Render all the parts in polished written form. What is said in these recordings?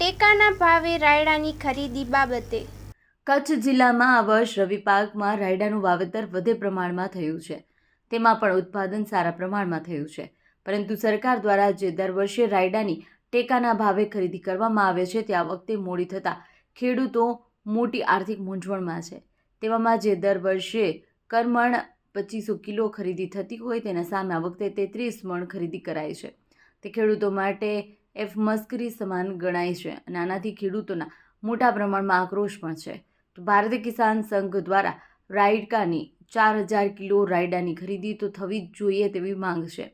ટેકાના ભાવે રાયડાની ખરીદી બાબતે કચ્છ જિલ્લામાં આ વર્ષ રવિ પાકમાં રાયડાનું વાવેતર વધે પ્રમાણમાં થયું છે. તેમાં પણ ઉત્પાદન સારા પ્રમાણમાં થયું છે. પરંતુ સરકાર દ્વારા જે દર વર્ષે રાયડાની ટેકાના ભાવે ખરીદી કરવામાં આવે છે તે આ વખતે મોડી થતાં ખેડૂતો મોટી આર્થિક મૂંઝવણમાં છે. તેવામાં જે દર વર્ષે કરમણ 2500 કિલો ખરીદી થતી હોય તેના સામે આ વખતે 33 મણ ખરીદી કરાઈ છે. તે ખેડૂતો માટે મસ્કરી સમાન ગણાય છે અને આનાથી ખેડૂતોના મોટા પ્રમાણમાં આક્રોશ પણ છે. તો ભારતીય કિસાન સંઘ દ્વારા રાયડાની 4000 કિલો રાયડાની ખરીદી તો થવી જ જોઈએ તેવી માંગ છે.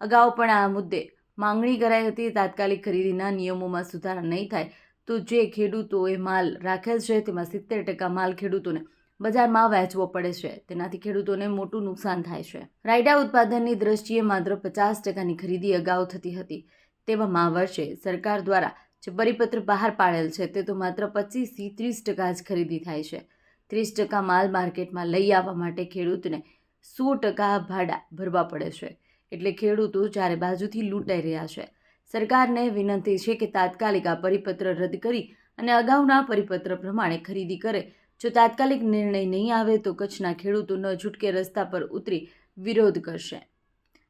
અગાઉ પણ આ મુદ્દે માંગણી કરાઈ હતી. તાત્કાલિક ખરીદીના નિયમોમાં સુધારા નહીં થાય તો જે ખેડૂતોએ માલ રાખેલ છે તેમાં 70% માલ ખેડૂતોને બજારમાં વેચવો પડે છે. તેનાથી ખેડૂતોને મોટું નુકસાન થાય છે. રાયડા ઉત્પાદનની દ્રષ્ટિએ માત્ર 50%ની ખરીદી અગાઉ થતી હતી. તેવામાં આ વર્ષે સરકાર દ્વારા જે પરિપત્ર બહાર પાડેલ છે તે તો માત્ર 25 થી 30% જ ખરીદી થાય છે. 30% માલ માર્કેટમાં લઈ આવવા માટે ખેડૂતને 100% ભાડા ભરવા પડે છે. એટલે ખેડૂતો ચારે બાજુથી લૂંટાઈ રહ્યા છે. સરકારને વિનંતી છે કે તાત્કાલિક આ પરિપત્ર રદ કરી અને અગાઉના પરિપત્ર પ્રમાણે ખરીદી કરે. જો તાત્કાલિક નિર્ણય નહીં આવે તો કચ્છના ખેડૂતો ન છૂટકે રસ્તા પર ઉતરી વિરોધ કરશે.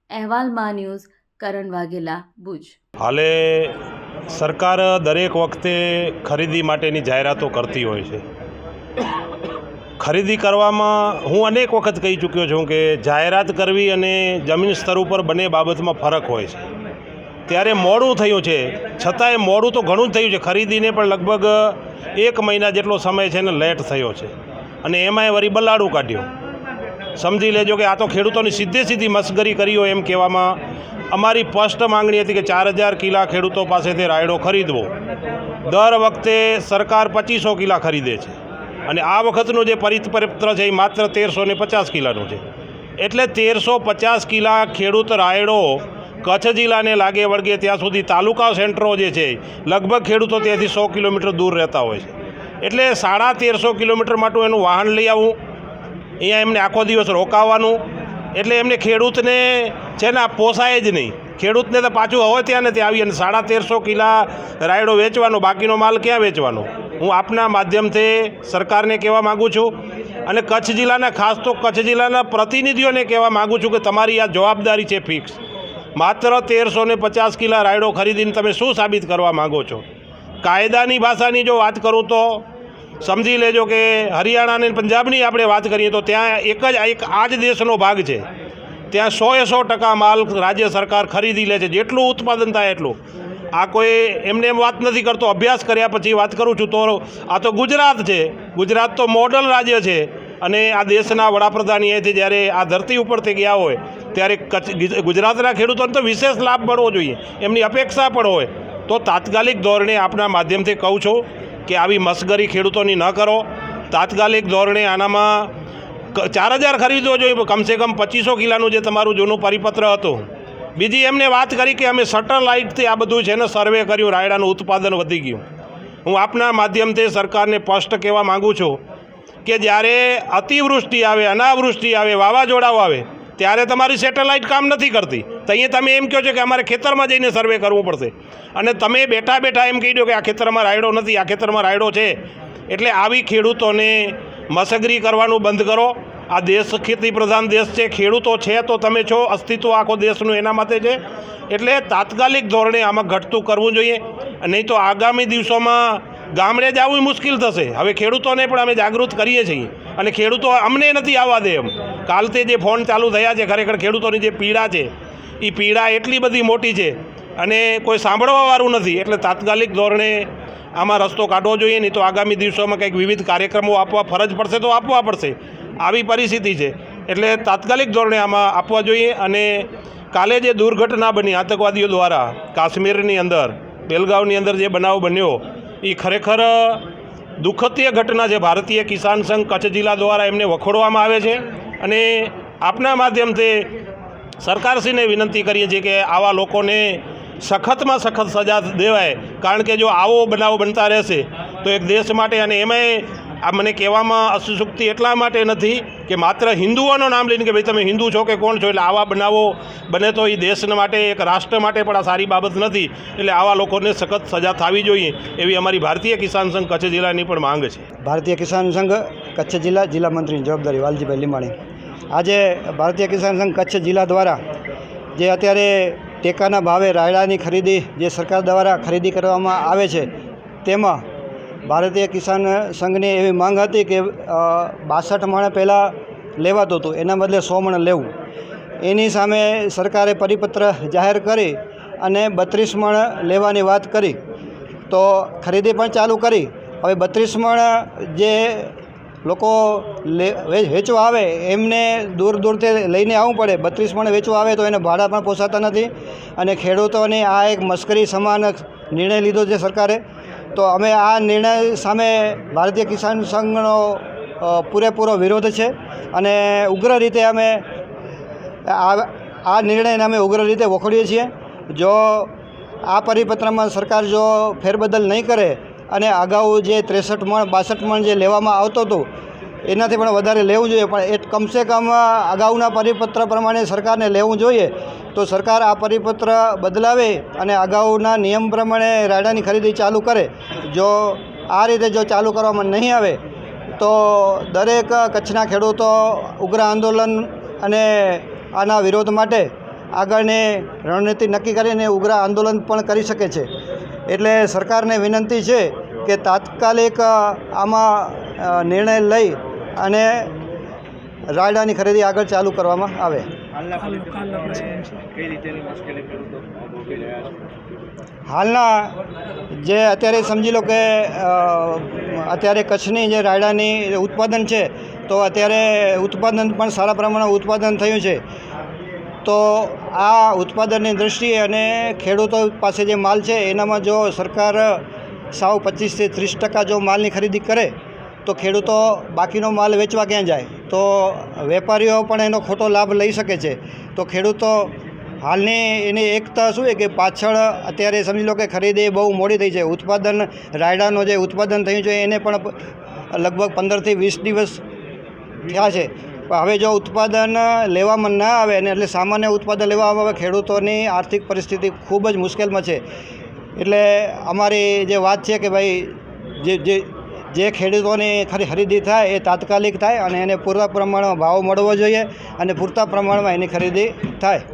અહેવાલ મા ન્યૂઝ, કરણ વાઘેલા, ભુજ. હાલે સરકાર દરેક વખતે ખરીદી માટેની જાહેરાતો કરતી હોય છે. ખરીદી કરવામાં હું અનેક વખત કહી ચૂક્યો છું કે જાહેરાત કરવી અને જમીન સ્તર ઉપર બંને બાબતમાં ફરક હોય છે. ત્યારે મોડું થયું છે, છતાંય મોડું તો ઘણું જ થયું છે. ખરીદીને પણ લગભગ 1 મહિના જેટલો સમય છે ને લેટ થયો છે અને એમાંય વળી બલાડું કાઢ્યું. સમજી લેજો કે આ તો ખેડૂતોની સીધી મસ્કરી કરી હોય એમ કહેવામાં અમારી સ્પષ્ટ માંગણી હતી કે 4000 કિલા ખેડૂતો પાસેથી રાયડો ખરીદવો. દર વખતે સરકાર 2500 કિલા ખરીદે છે અને આ વખતનું જે પરિપત્ર છે એ માત્ર 1350 કિલાનું છે. એટલે 1350 કિલા ખેડૂત રાયડો કચ્છ જિલ્લાને લાગે વળગે ત્યાં સુધી તાલુકા સેન્ટરો જે છે લગભગ ખેડૂતો ત્યાંથી 100 કિલોમીટર દૂર રહેતા હોય છે. એટલે 1350 કિલોમીટર માટે એનું વાહન લઈ આવવું, અહીંયા એમને આખો દિવસ રોકાવાનું, એટલે એમને ખેડૂતને છે ને આ પોસાય જ નહીં. ખેડૂતને તો પાછું હવે ત્યાં ને ત્યાં આવી અને 1350 કિલા રાયડો વેચવાનો, બાકીનો માલ ક્યાં વેચવાનો? હું આપના માધ્યમથી સરકારને કહેવા માગું છું અને કચ્છ જિલ્લાના, ખાસ તો કચ્છ જિલ્લાના પ્રતિનિધિઓને કહેવા માગું છું કે તમારી આ જવાબદારી છે ફિક્સ. માત્ર 1350 કિલા રાયડો ખરીદીને તમે શું સાબિત કરવા માગો છો? કાયદાની ભાષાની જો વાત કરું તો સમજી લેજો કે હરિયાણા અને પંજાબની આપણે વાત કરીએ તો ત્યાં એક આ જ દેશનો ભાગ છે. ત્યાં 100% માલ રાજ્ય સરકાર ખરીદી લે છે, જેટલું ઉત્પાદન થાય એટલું. આ કોઈ એમને એમ વાત નથી કરતો, અભ્યાસ કર્યા પછી વાત કરું છું. તો આ તો ગુજરાત છે. ગુજરાત તો મોડલ રાજ્ય છે અને આ દેશના વડાપ્રધાન અહીંયાથી જ્યારે આ ધરતી ઉપરથી ગયા હોય ત્યારે ગુજરાતના ખેડૂતોને તો વિશેષ લાભ મળવો જોઈએ, એમની અપેક્ષા પણ હોય. તો તાત્કાલિક ધોરણે આપના માધ્યમથી કહું છું કે આવી મસ્કરી ખેડૂતોની ન કરો. તાત્કાલિક ધોરણે આનામાં 4000 ખરીદવો જોઈએ, કમસે કમ 2500 કિલાનું જે તમારું જૂનું પરિપત્ર હતું. બીજી એમને વાત કરી કે અમે સેટેલાઇટથી આ બધું છે ને સર્વે કર્યું, રાયડાનું ઉત્પાદન વધી ગયું. હું આપના માધ્યમથી સરકારને સ્પષ્ટ કહેવા માગું છું કે જ્યારે અતિવૃષ્ટિ આવે, અનાવૃષ્ટિ આવે, વાવાઝોડાઓ આવે ત્યારે તમારી સેટેલાઇટ કામ નથી કરતી. તો અહીંયા તમે એમ કહો છો કે અમારે ખેતરમાં જઈને સર્વે કરવું પડશે અને તમે બેઠા એમ કહી દો કે આ ખેતરમાં રાયડો નથી, આ ખેતરમાં રાયડો છે. એટલે આવી ખેડૂતોને મસ્કરી કરવાનું બંધ કરો. આ દેશ ખેતી પ્રધાન દેશ છે, ખેડૂતો છે તો તમે છો, અસ્તિત્વ આખો દેશનું એના માટે છે. એટલે તાત્કાલિક ધોરણે આમાં ઘટતું કરવું જોઈએ, નહીં તો આગામી દિવસોમાં ગામડે જવું મુશ્કેલ થશે. હવે ખેડૂતોને પણ અમે જાગૃત કરીએ છીએ અને ખેડૂતો અમને નથી આવવા દે એમ. કાલથી જે ફોન ચાલુ થયા છે, ખરેખર ખેડૂતોની જે પીડા છે એ પીડા એટલી બધી મોટી છે અને કોઈ સાંભળવાવાળું નથી. એટલે તાત્કાલિક ધોરણે આમાં રસ્તો કાઢવો જોઈએ, નહીં તો આગામી દિવસોમાં કંઈક વિવિધ કાર્યક્રમો આપવા ફરજ પડશે તો આપવા પડશે. આવી પરિસ્થિતિ છે. એટલે તાત્કાલિક ધોરણે આમાં આપવા જોઈએ. અને કાલે જે દુર્ઘટના બની આતંકવાદીઓ દ્વારા કાશ્મીરની અંદર, બેલગાવની અંદર જે બનાવ બન્યો એ ખરેખર દુઃખદીય ઘટના છે. ભારતીય કિસાન સંઘ કચ્છ જિલ્લા દ્વારા એમને વખોડવામાં આવે છે અને આપના માધ્યમથી સરકારશ્રીને વિનંતી કરીએ છીએ કે આવા લોકોને સખતમાં સખત સજા દેવાય. કારણ કે જો આવો બનાવ બનતા રહેશે તો એક દેશ માટે, અને એમાંય આ મને કહેવામાં અસુસુક્તિ એટલા માટે નથી કે માત્ર હિન્દુઓનું નામ લઈને કે ભાઈ તમે હિન્દુ છો કે કોણ છો એટલે આવા બનાવો બને તો એ દેશ માટે એક રાષ્ટ્ર માટે પણ આ સારી બાબત નથી. એટલે આવા લોકોને સખત સજા થવી જોઈએ એવી અમારી ભારતીય કિસાન સંઘ કચ્છ જિલ્લાની પણ માંગ છે. ભારતીય કિસાન સંઘ કચ્છ જિલ્લા મંત્રીની જવાબદારી વાલજીભાઈ લીંબાણી. આજે ભારતીય કિસાન સંઘ કચ્છ જિલ્લા દ્વારા જે અત્યારે ટેકાના ભાવે રાયડાની ખરીદી જે સરકાર દ્વારા ખરીદી કરવામાં આવે છે તેમાં ભારતીય કિસાન સંઘની એવી માંગ હતી કે 62 મણ પહેલાં લેવાતું હતું એના બદલે 100 મણ લેવું. એની સામે સરકારે પરિપત્ર જાહેર કરી અને 32 મણ લેવાની વાત કરી તો ખરીદી પણ ચાલુ કરી. હવે 32 મણ જે લોકો વેચવા આવે એમને દૂર દૂરથી લઈને આવવું પડે. 32 મણ વેચવા આવે તો એને ભાડા પણ પોસાતા નથી અને ખેડૂતોની આ એક મશ્કરી સમાન નિર્ણય લીધો છે સરકારે. તો અમે આ નિર્ણય સામે ભારતીય કિસાન સંઘનો પૂરેપૂરો વિરોધ છે અને ઉગ્ર રીતે અમે આ નિર્ણયને અમે ઉગ્ર રીતે વખોડીએ છીએ. જો આ પરિપત્રમાં સરકાર જો ફેરબદલ નહીં કરે અને અગાઉ જે 63 મણ 62 મણ જે લેવામાં આવતો હતો એનાથી પણ વધારે લેવું જોઈએ, પણ એ કમસે કમ અગાઉના પરિપત્ર પ્રમાણે સરકારને લેવું જોઈએ. તો સરકાર આ પરિપત્ર બદલાવે અને અગાઉના નિયમ પ્રમાણે રાયડાની ખરીદી ચાલુ કરે. જો આ રીતે જો ચાલુ કરવામાં નહીં આવે તો દરેક કચ્છના ખેડૂતો ઉગ્ર આંદોલન અને આના વિરોધ માટે આગળની રણનીતિ નક્કી કરીને ઉગ્ર આંદોલન પણ કરી શકે છે. એટલે સરકારને વિનંતી છે કે તાત્કાલિક આમાં નિર્ણય લઈ અને રાયડાની ખરીદી આગળ ચાલુ કરવામાં આવે. હાલના જે અત્યારે સમજી લો કે અત્યારે કચ્છની જે રાયડાની ઉત્પાદન છે તો અત્યારે ઉત્પાદન પણ સારા પ્રમાણમાં ઉત્પાદન થયું છે. તો આ ઉત્પાદનની દૃષ્ટિએ અને ખેડૂતો પાસે જે માલ છે એનામાં જો સરકાર સાવ 25 થી 30% જો માલની ખરીદી કરે તો ખેડૂતો બાકીનો માલ વેચવા ક્યાં જાય? તો વેપારીઓ પણ એનો ખોટો લાભ લઈ શકે છે. તો ખેડૂતો હાલની એની એકતા શું છે કે પાછળ અત્યારે સમજી લો કે ખરીદી બહુ મોડી થઈ છે. ઉત્પાદન રાયડાનું જે ઉત્પાદન થયું છે એને પણ લગભગ 15 થી 20 દિવસ થયા છે. પણ હવે જો ઉત્પાદન લેવામાં ના આવે અને એટલે સામાન્ય ઉત્પાદન લેવામાં આવે ખેડૂતોની આર્થિક પરિસ્થિતિ ખૂબ જ મુશ્કેલમાં છે. એટલે અમારી જે વાત છે કે ભાઈ જે ખેડૂતોની ખરીદી થાય એ તાત્કાલિક થાય અને એને પૂરતા પ્રમાણમાં ભાવ મળવો જોઈએ અને પૂરતા પ્રમાણમાં એની ખરીદી થાય.